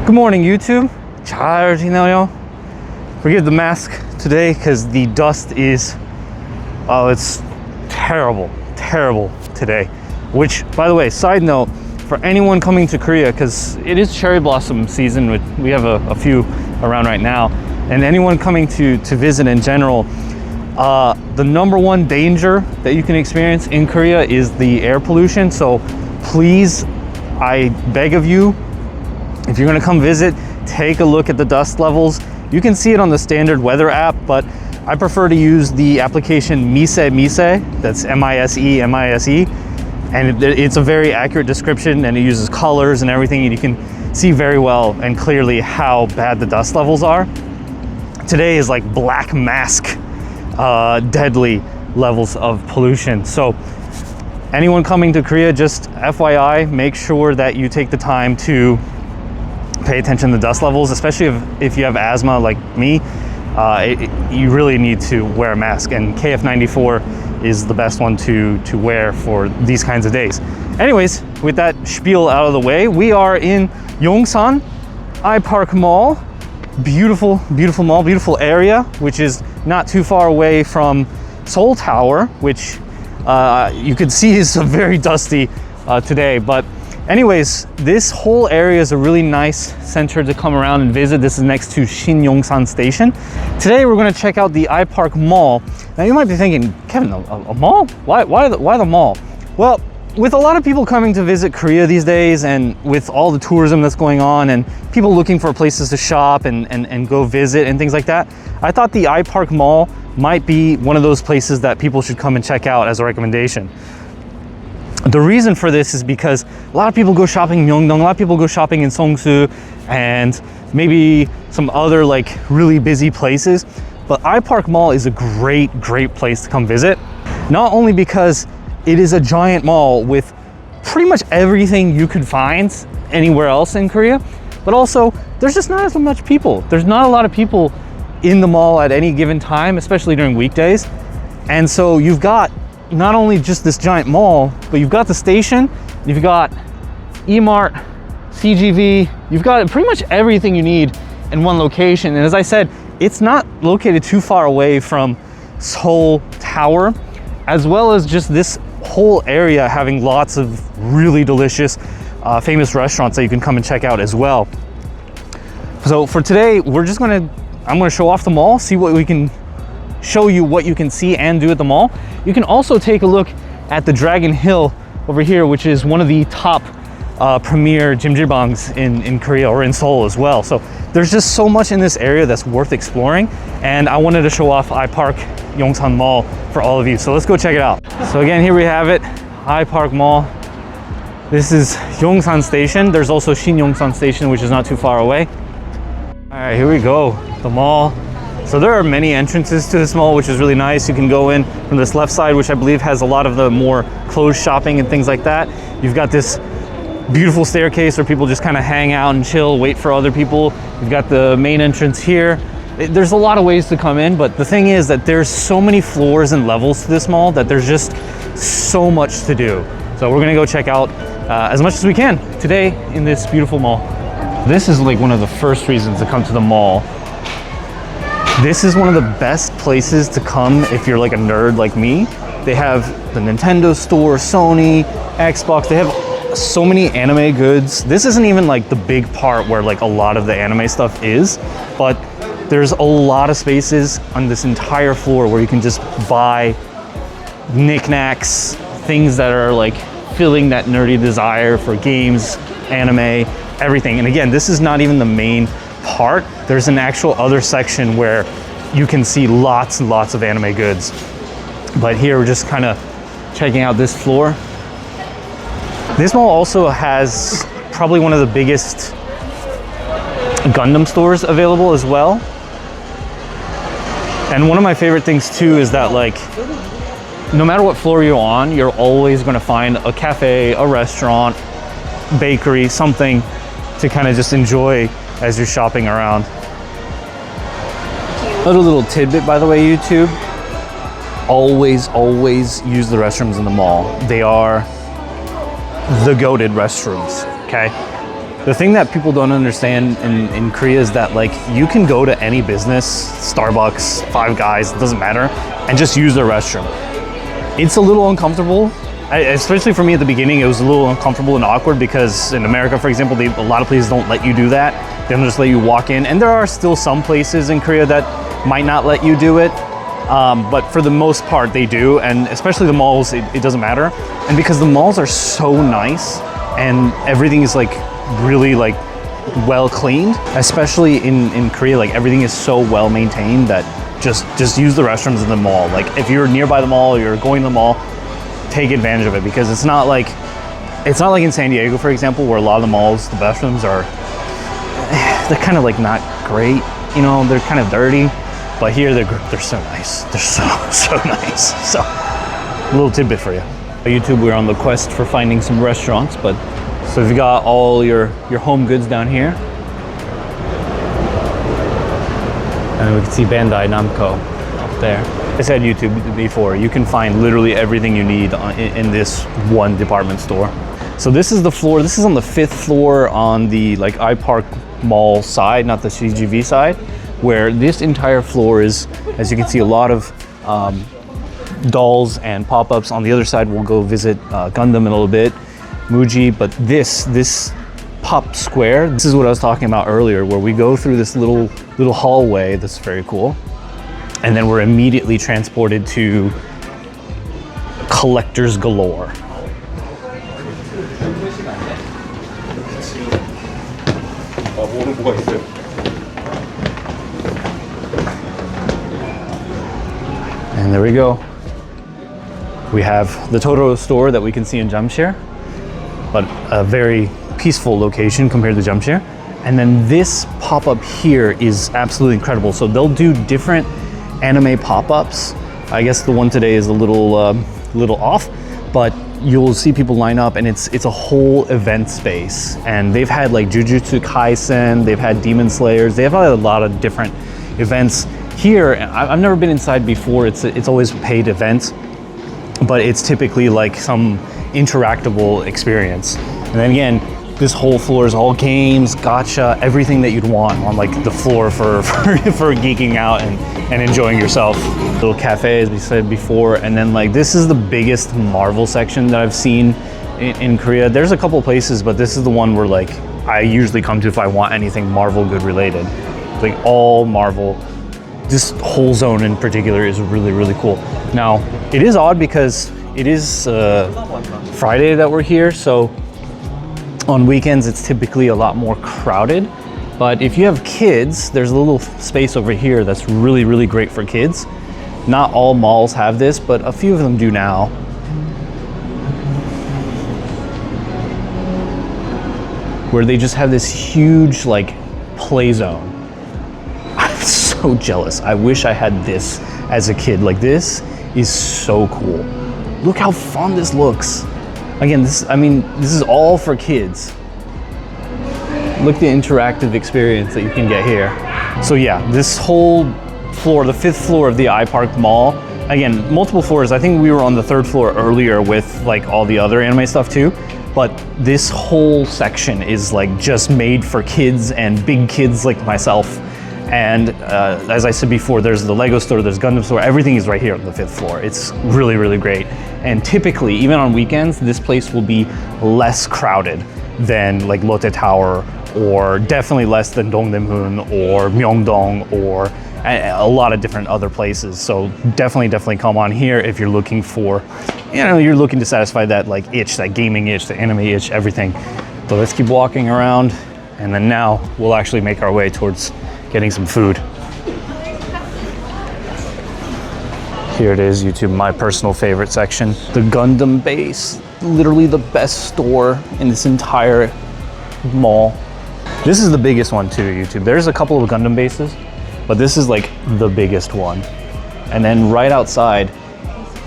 Good morning, YouTube. 잘 지내요? Forgive the mask today because the dust is, it's terrible today. Which, by the way, side note, for anyone coming to Korea, because it is cherry blossom season, we have a few around right now, and anyone coming to visit in general, the number one danger that you can experience in Korea is the air pollution. So please, I beg of you, if you're gonna come visit, take a look at the dust levels. You can see it on the standard weather app, but I prefer to use the application Mise, that's M-I-S-E, and it's a very accurate description, and it uses colors and everything, and you can see very well and clearly how bad the dust levels are. Today is like black mask, deadly levels of pollution. So anyone coming to Korea, just FYI, make sure that you take the time to pay attention to dust levels, especially if you have asthma like me. You really need to wear a mask, and KF94 is the best one to wear for these kinds of days. Anyways, with that spiel out of the way, we are in Yongsan Ipark Mall. Beautiful mall, beautiful area, which is not too far away from Seoul Tower, which you could see is very dusty today. But anyways, this whole area is a really nice center to come around and visit. This is next to Yongsan Station. Today we're going to check out the Ipark Mall. Now you might be thinking, Kevin, a mall? Why the mall? Well, with a lot of people coming to visit Korea these days, and with all the tourism that's going on and people looking for places to shop and go visit and things like that, I thought the Ipark Mall might be one of those places that people should come and check out as a recommendation. The reason for this is because a lot of people go shopping in Yongan, a lot of people go shopping in Seongsu, and maybe some other like really busy places. But Ipark Mall is a great place to come visit. Not only because it is a giant mall with pretty much everything you could find anywhere else in Korea, but also there's just not as much people. There's not a lot of people in the mall at any given time, especially during weekdays. And so you've got not only just this giant mall, but you've got the station, you've got E-Mart, CGV, you've got pretty much everything you need in one location. And as I said, it's not located too far away from Seoul Tower, as well as just this whole area having lots of really delicious, famous restaurants that you can come and check out as well. So for today, I'm gonna show off the mall, see what we can show you, what you can see and do at the mall. You can also take a look at the Dragon Hill over here, which is one of the top premier jjimjilbangs in Korea, or in Seoul as well. So there's just so much in this area that's worth exploring, and I wanted to show off Ipark Yongsan Mall for all of you. So let's go check it out. So again, here we have it, Ipark Mall. This is Yongsan Station. There's also Yongsan Station, which is not too far away. All right, here we go, the mall. So there are many entrances to this mall, which is really nice. You can go in from this left side, which I believe has a lot of the more clothes shopping and things like that. You've got this beautiful staircase where people just kind of hang out and chill, wait for other people. You've got the main entrance here. There's a lot of ways to come in, but the thing is that there's so many floors and levels to this mall that there's just so much to do. So we're gonna go check out as much as we can today in this beautiful mall. This is like one of the first reasons to come to the mall. This is one of the best places to come if you're like a nerd like me. They have the Nintendo store, Sony, Xbox. They have so many anime goods. This isn't even like the big part where like a lot of the anime stuff is, but there's a lot of spaces on this entire floor where you can just buy knickknacks, things that are like filling that nerdy desire for games, anime, everything. And again, this is not even the main part. There's an actual other section where you can see lots and lots of anime goods. But here we're just kind of checking out this floor. This mall also has probably one of the biggest Gundam stores available as well. And one of my favorite things too is that like, no matter what floor you're on, you're always gonna find a cafe, a restaurant, bakery, something to kind of just enjoy as you're shopping around. Another little tidbit, by the way, YouTube, always use the restrooms in the mall. They are the goated restrooms, okay? The thing that people don't understand in Korea is that like you can go to any business, Starbucks, Five Guys, it doesn't matter, and just use their restroom. It's a little uncomfortable. Especially for me at the beginning, it was a little uncomfortable and awkward because in America, for example, a lot of places don't let you do that. They don't just let you walk in. And there are still some places in Korea that might not let you do it. But for the most part, they do. And especially the malls, it doesn't matter. And because the malls are so nice and everything is like really like well cleaned, especially in Korea, like everything is so well maintained that just use the restrooms in the mall. Like if you're nearby the mall or you're going to the mall, take advantage of it, because it's not like in San Diego, for example, where a lot of the malls, the bathrooms are, they're kind of like not great, you know, they're kind of dirty, but here they're so nice. They're so nice. So a little tidbit for you. YouTube, we're on the quest for finding some restaurants, but so you've got all your home goods down here. And we can see Bandai Namco up there. I said YouTube before, you can find literally everything you need in this one department store. So this is the floor, this is on the 5th floor on the like Ipark Mall side, not the CGV side, where this entire floor is, as you can see, a lot of dolls and pop-ups. On the other side, we'll go visit Gundam in a little bit, Muji, but this pop square, this is what I was talking about earlier, where we go through this little hallway that's very cool. And then we're immediately transported to collectors galore. And there we go. We have the Totoro store that we can see in Jamshir, but a very peaceful location compared to Jamshir. And then this pop-up here is absolutely incredible. So they'll do different anime pop-ups. I guess the one today is a little off, but you'll see people line up, and it's a whole event space. And they've had like Jujutsu Kaisen, they've had Demon Slayers, they have had a lot of different events here. I've never been inside before. It's always paid events, but it's typically like some interactable experience. And then again, this whole floor is all games, gacha, everything that you'd want on like the floor for geeking out and enjoying yourself. Little cafe, as we said before, and then like this is the biggest Marvel section that I've seen in Korea. There's a couple places, but this is the one where like I usually come to if I want anything Marvel good related. Like all Marvel. This whole zone in particular is really, really cool. Now, it is odd because it is Friday that we're here, so on weekends, it's typically a lot more crowded. But if you have kids, there's a little space over here that's really, really great for kids. Not all malls have this, but a few of them do now. Where they just have this huge like play zone. I'm so jealous. I wish I had this as a kid. Like this is so cool. Look how fun this looks. Again, this is all for kids. Look at the interactive experience that you can get here. So yeah, this whole floor, the 5th floor of the Ipark Mall, again, multiple floors. I think we were on the 3rd floor earlier with like all the other anime stuff too, but this whole section is like just made for kids and big kids like myself. And as I said before, there's the Lego store, there's Gundam store, everything is right here on the 5th floor. It's really, really great. And typically, even on weekends, this place will be less crowded than like Lotte Tower, or definitely less than Dongdaemun or Myeongdong, or a lot of different other places. So definitely come on here if you're looking for, you're looking to satisfy that like itch, that gaming itch, the anime itch, everything. So let's keep walking around, and then now we'll actually make our way towards getting some food. Here it is, YouTube, my personal favorite section. The Gundam base, literally the best store in this entire mall. This is the biggest one too, YouTube. There's a couple of Gundam bases, but this is like the biggest one. And then right outside,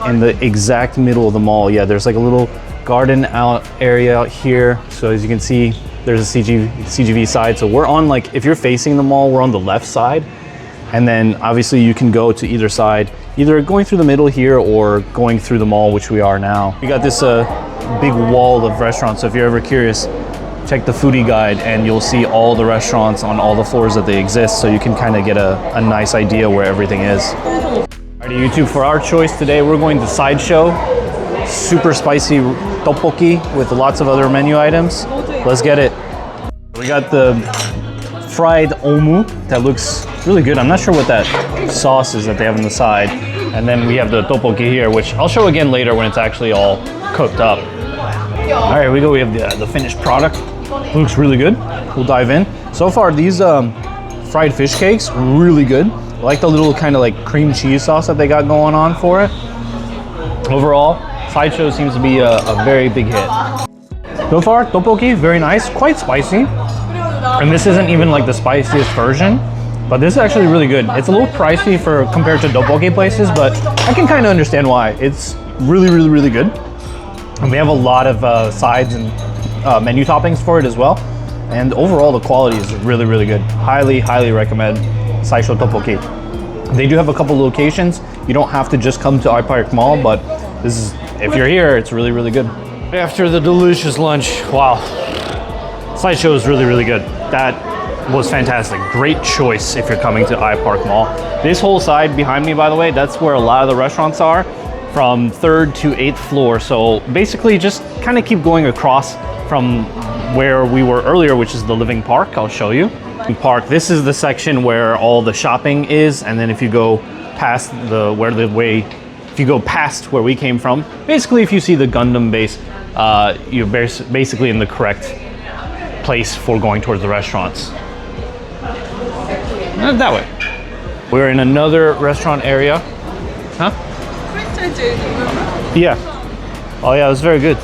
in the exact middle of the mall, yeah, there's like a little garden out area out here. So as you can see, there's a CGV side. So we're on like, if you're facing the mall, we're on the left side. And then obviously you can go to either side, either going through the middle here or going through the mall, which we are now. We got this big wall of restaurants. So if you're ever curious, check the foodie guide and you'll see all the restaurants on all the floors that they exist, so you can kind of get a nice idea where everything is. Alrighty, YouTube, for our choice today, we're going to Sideshow. Super spicy tteokbokki with lots of other menu items. Let's get it. We got the fried omu that looks really good. I'm not sure what that sauce is that they have on the side. And then we have the tteokbokki here, which I'll show again later when it's actually all cooked up. All right, here we go. We have the finished product. Looks really good. We'll dive in. So far, these fried fish cakes, really good. I like the little kind of like cream cheese sauce that they got going on for it. Overall, Sideshow seems to be a very big hit. So far, tteokbokki, very nice, quite spicy. And this isn't even like the spiciest version, but this is actually really good. It's a little pricey compared to tteokbokki places, but I can kind of understand why. It's really, really, really good. And we have a lot of sides and menu toppings for it as well. And overall, the quality is really, really good. Highly, highly recommend Sideshow tteokbokki. They do have a couple locations. You don't have to just come to Ipark Mall, but this is, if you're here, it's really, really good. After the delicious lunch, wow, Sideshow is really, really good. That was fantastic. Great choice if you're coming to Ipark Mall. This whole side behind me, by the way, that's where a lot of the restaurants are, from 3rd to 8th floor. So basically just kind of keep going across from where we were earlier, which is the Living Park. I'll show you. Park, this is the section where all the shopping is, and then if you go past if you go past where we came from, basically if you see the Gundam base, you're basically in the correct place for going towards the restaurants. That way. We're in another restaurant area. Huh? Yeah. Oh yeah, it was very good.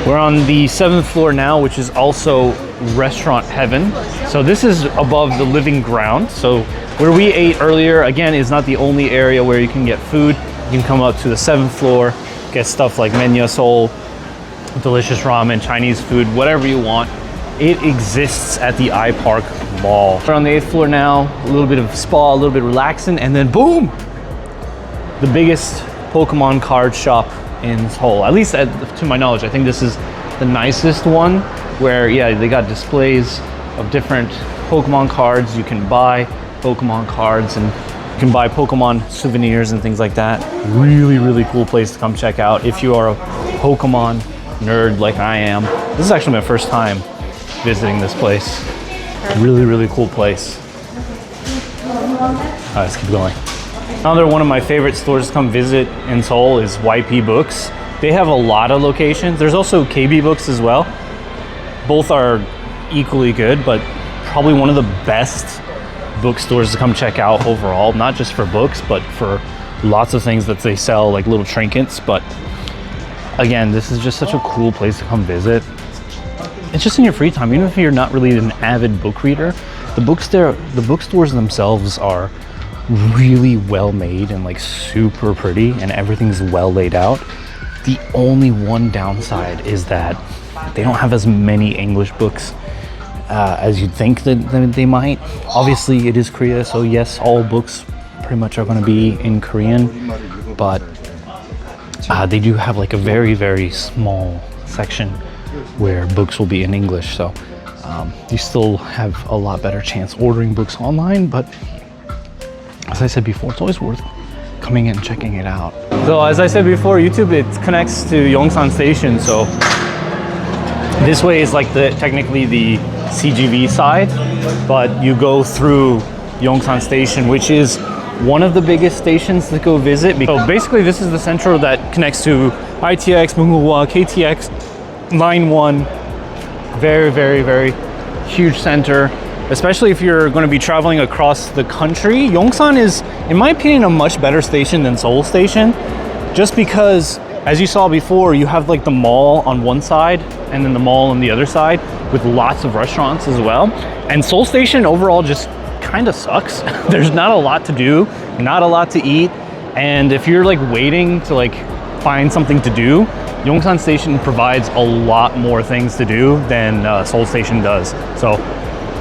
We're on the 7th floor now, which is also restaurant heaven. So this is above the living ground. So where we ate earlier, again, is not the only area where you can get food. You can come up to the 7th floor, get stuff like menya Seoul, delicious ramen, Chinese food, whatever you want. It exists at the Ipark Mall. We're on the 8th floor now, a little bit of spa, a little bit relaxing, and then boom! The biggest Pokemon card shop in Seoul. At least to my knowledge, I think this is the nicest one where, yeah, they got displays of different Pokemon cards. You can buy Pokemon cards and you can buy Pokemon souvenirs and things like that. Really, really cool place to come check out if you are a Pokemon nerd like I am. This is actually my first time visiting this place. Really, really cool place. All right, let's keep going. Another one of my favorite stores to come visit in Seoul is YP Books. They have a lot of locations. There's also KB Books as well. Both are equally good, but probably one of the best bookstores to come check out overall, not just for books, but for lots of things that they sell, like little trinkets. But again, this is just such a cool place to come visit. It's just in your free time, even if you're not really an avid book reader, the bookstores themselves are really well made and like super pretty, and everything's well laid out. The only one downside is that they don't have as many English books as you'd think that they might. Obviously, it is Korea, so yes, all books pretty much are going to be in Korean, but they do have like a very, very small section where books will be in English. So you still have a lot better chance ordering books online, but as I said before, it's always worth coming in and checking it out. So as I said before, YouTube, it connects to Yongsan Station. So this way is like technically the CGV side, but you go through Yongsan Station, which is one of the biggest stations to go visit. So basically this is the central that connects to ITX, Munghwa, KTX, Line 1. Very, very, very huge center. Especially if you're going to be traveling across the country. Yongsan is, in my opinion, a much better station than Seoul Station, just because, as you saw before, you have like the mall on one side and then the mall on the other side with lots of restaurants as well. And Seoul Station overall just kind of sucks. There's not a lot to do, not a lot to eat, and if you're like waiting to like find something to do, Yongsan Station provides a lot more things to do than Seoul Station does. So,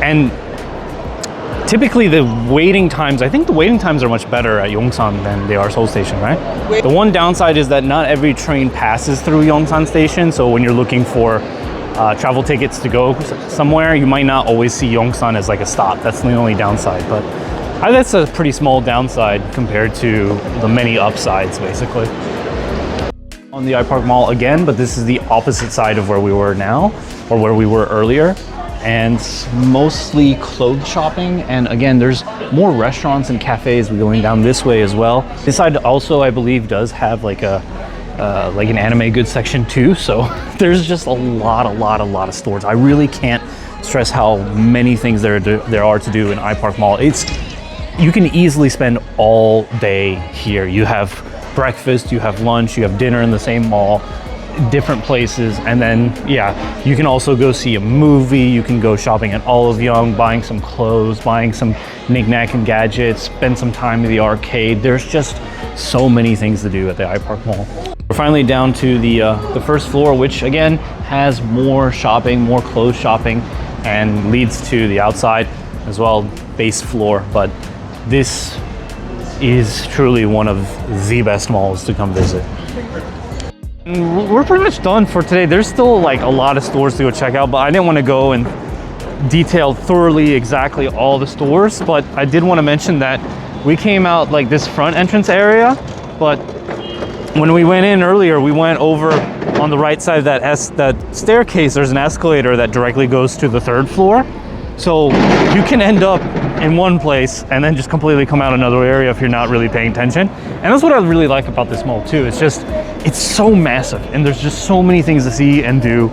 and Typically the waiting times, I think the waiting times are much better at Yongsan than they are Seoul Station, right? The one downside is that not every train passes through Yongsan Station, so when you're looking for travel tickets to go somewhere, you might not always see Yongsan as like a stop. That's the only downside, but that's a pretty small downside compared to the many upsides, basically. On the Ipark Mall again, but this is the opposite side of where we were now, or where we were earlier, and mostly clothes shopping. And again, there's more restaurants and cafes going down this way as well. This side also, I believe, does have like a like an anime goods section too, so there's just a lot of stores. I really can't stress how many things there are to do in Ipark Mall. You can easily spend all day here. You have breakfast, you have lunch, you have dinner in the same mall, different places, and then yeah, you can also go see a movie, you can go shopping at Olive Young, buying some clothes, buying some knick-knack and gadgets, spend some time in the arcade. There's just so many things to do at the Ipark Mall. We're finally down to the first floor, which again has more shopping, more clothes shopping, and leads to the outside as well, base floor. But this is truly one of the best malls to come visit. And we're pretty much done for today. There's still like a lot of stores to go check out, but I didn't want to go and detail thoroughly exactly all the stores. But I did want to mention that we came out like this front entrance area, but when we went in earlier, we went over on the right side of that staircase. There's an escalator that directly goes to the third floor. So you can end up in one place and then just completely come out another area if you're not really paying attention. And that's what I really like about this mall too. It's so massive and there's just so many things to see and do.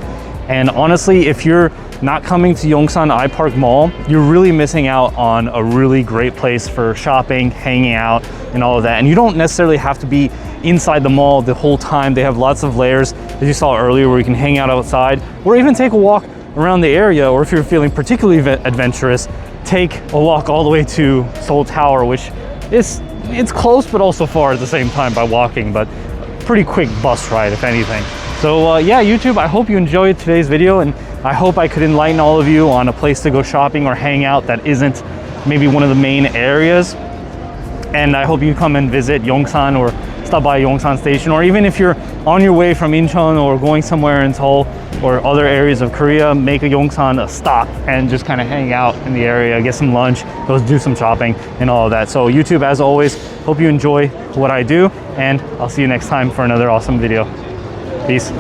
And honestly, if you're not coming to Yongsan Ipark Mall, you're really missing out on a really great place for shopping, hanging out, and all of that. And you don't necessarily have to be inside the mall the whole time. They have lots of layers, as you saw earlier, where you can hang out outside or even take a walk around the area. Or if you're feeling particularly adventurous, take a walk all the way to Seoul Tower, which it's close but also far at the same time by walking, but pretty quick bus ride if anything. So yeah, YouTube, I hope you enjoyed today's video, and I hope I could enlighten all of you on a place to go shopping or hang out that isn't maybe one of the main areas. And I hope you come and visit Yongsan or stop by Yongsan Station, or even if you're on your way from Incheon or going somewhere in Seoul or other areas of Korea, make a Yongsan a stop and just kind of hang out in the area, get some lunch, go do some shopping and all of that. So YouTube, as always, hope you enjoy what I do, and I'll see you next time for another awesome video. Peace.